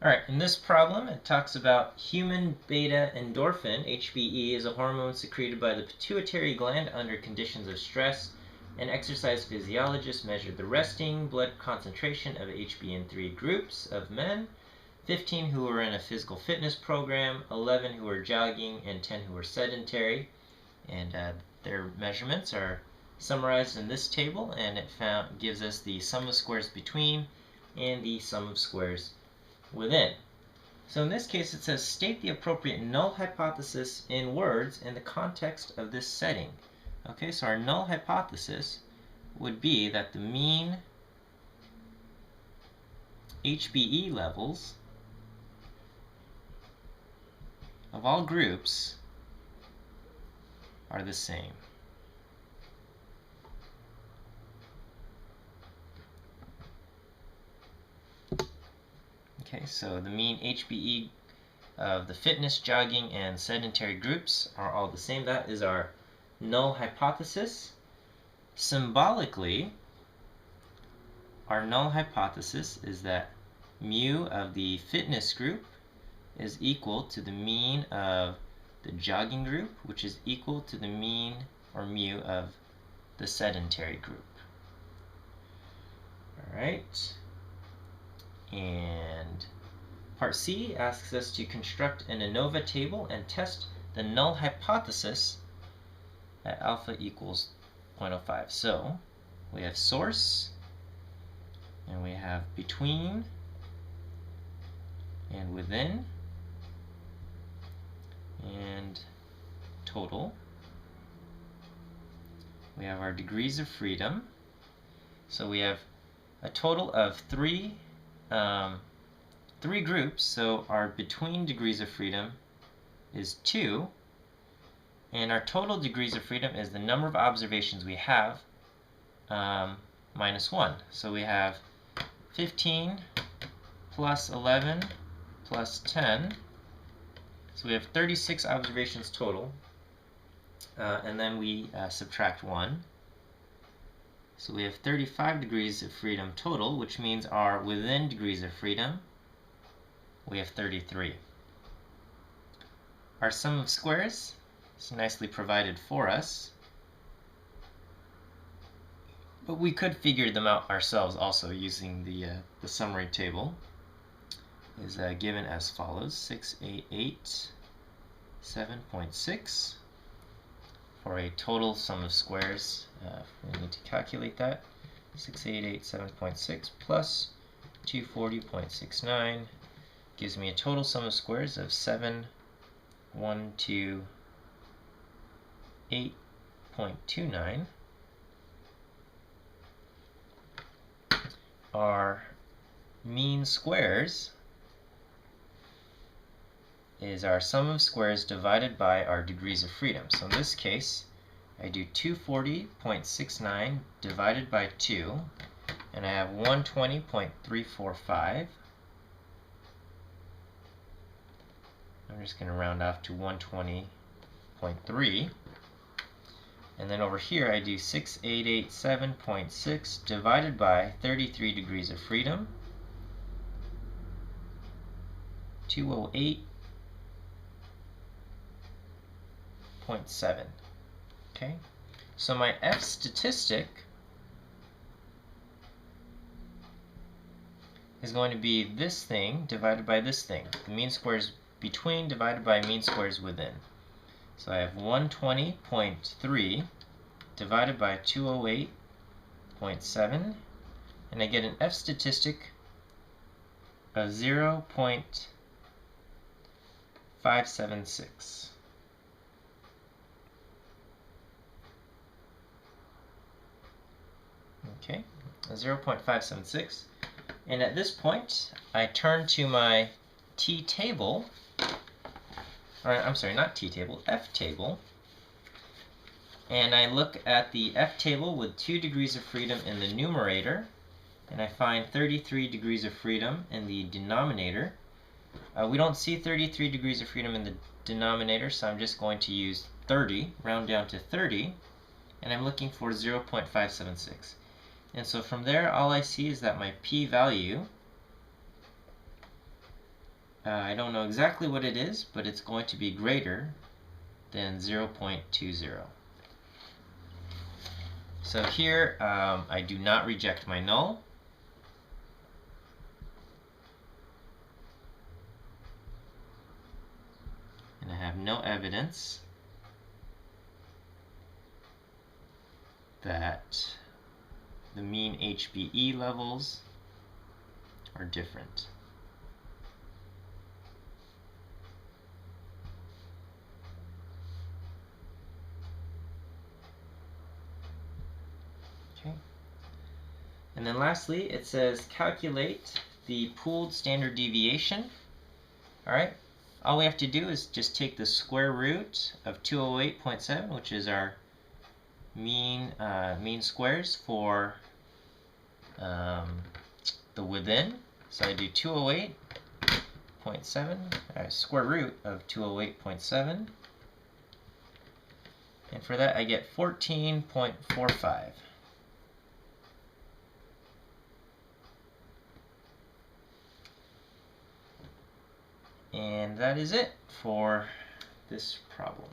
All right, in this problem, it talks about human beta endorphin, HBE, is a hormone secreted by the pituitary gland under conditions of stress. An exercise physiologist measured the resting blood concentration of HB in 3 groups of men, 15 who were in a physical fitness program, 11 who were jogging, and 10 who were sedentary. And their measurements are summarized in this table, and it gives us the sum of squares between and the sum of squares within. So in this case, it says state the appropriate null hypothesis in words in the context of this setting. Okay, so our null hypothesis would be that the mean HBE levels of all groups are the same. Okay, so the mean HBE of the fitness, jogging, and sedentary groups are all the same. That is our null hypothesis. Symbolically, our null hypothesis is that mu of the fitness group is equal to the mean of the jogging group, which is equal to the mean or mu of the sedentary group. All right. And part C asks us to construct an ANOVA table and test the null hypothesis at alpha equals 0.05. So we have source, and we have between, and within, and total. We have our degrees of freedom. So we have a total of three groups, so our between degrees of freedom is 2, and our total degrees of freedom is the number of observations we have minus 1. So we have 15 plus 11 plus 10, so we have 36 observations total, and then we subtract 1. So we have 35 degrees of freedom total, which means our within degrees of freedom, we have 33. Our sum of squares is nicely provided for us, but we could figure them out ourselves also using the summary table. Is given as follows: 6887.6 for a total sum of squares. We need to calculate that. 6887.6 plus 240.69 gives me a total sum of squares of 7128.29. Our mean squares is our sum of squares divided by our degrees of freedom. So in this case, I do 240.69 divided by 2, and I have 120.345. I'm just going to round off to 120.3. And then over here I do 6887.6 divided by 33 degrees of freedom, 208.7. Okay, so my F statistic is going to be this thing divided by this thing, the mean squares between divided by mean squares within. So I have 120.3 divided by 208.7, and I get an F statistic of 0.576. Okay, 0.576. And at this point, I turn to my T table, or I'm sorry, not T table, F table, and I look at the F table with 2 degrees of freedom in the numerator, and I find 33 degrees of freedom in the denominator. We don't see 33 degrees of freedom in the denominator, so I'm just going to use 30, round down to 30, and I'm looking for 0.576. And so from there, all I see is that my p-value I don't know exactly what it is, but it's going to be greater than 0.20. So here, I do not reject my null. And I have no evidence that the mean HBE levels are different. Okay. And then lastly, it says calculate the pooled standard deviation. All right. All we have to do is just take the square root of 208.7, which is our mean squares for the within. So I do 208.7, square root of 208.7. And for that, I get 14.45. And that is it for this problem.